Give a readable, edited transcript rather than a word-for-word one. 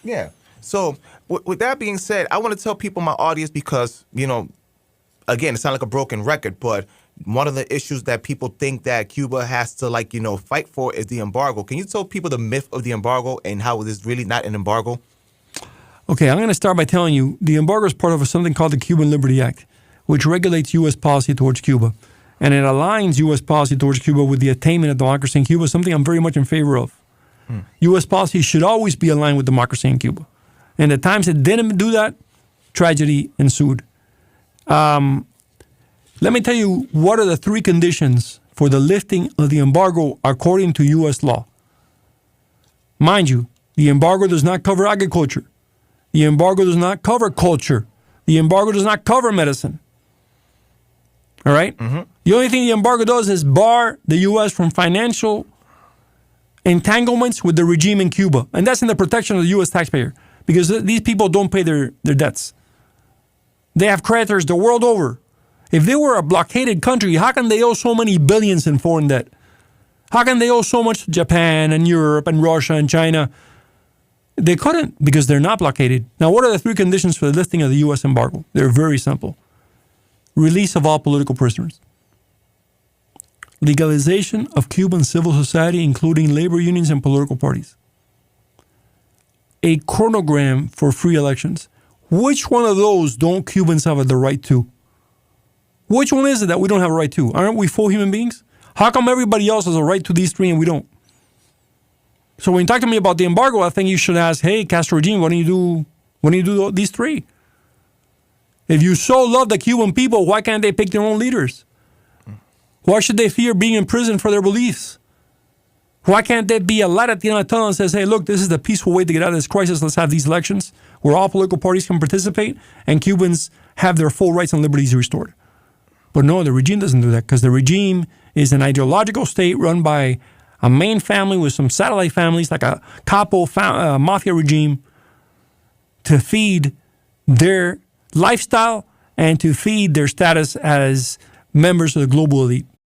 Yeah. So with that being said, I want to tell people, my audience, because, again, it sounds like a broken record, but one of the issues that people think that Cuba has to, fight for is the embargo. Can you tell people the myth of the embargo and how it is really not an embargo? Okay, I'm going to start by telling you the embargo is part of something called the Cuban Liberty Act, which regulates U.S. policy towards Cuba. And it aligns U.S. policy towards Cuba with the attainment of democracy in Cuba, something I'm very much in favor of. U.S. policy should always be aligned with democracy in Cuba. And the times it didn't do that, tragedy ensued. Let me tell you what are the three conditions for the lifting of the embargo according to U.S. law. Mind you, the embargo does not cover agriculture. The embargo does not cover culture. The embargo does not cover medicine. All right? Mm-hmm. The only thing the embargo does is bar the U.S. from financial entanglements with the regime in Cuba. And that's in the protection of the U.S. taxpayer, because these people don't pay their debts. They have creditors the world over. If they were a blockaded country, how can they owe so many billions in foreign debt? How can they owe so much to Japan and Europe and Russia and China? They couldn't, because they're not blockaded. Now, what are the three conditions for the lifting of the U.S. embargo? They're very simple. Release of all political prisoners. Legalization of Cuban civil society, including labor unions and political parties. A chronogram for free elections. Which one of those don't Cubans have the right to? Which one is it that we don't have a right to? Aren't we full human beings? How come everybody else has a right to these three and we don't? So when you talk to me about the embargo, I think you should ask, hey, Castro regime, why don't you do these three? If you so love the Cuban people, why can't they pick their own leaders? Why should they fear being in prison for their beliefs? Why can't there be a light at the end of the tunnel that says, hey, look, this is the peaceful way to get out of this crisis. Let's have these elections where all political parties can participate and Cubans have their full rights and liberties restored. But no, the regime doesn't do that, because the regime is an ideological state run by a main family with some satellite families, like a capo mafia regime, to feed their lifestyle and to feed their status as members of the global elite.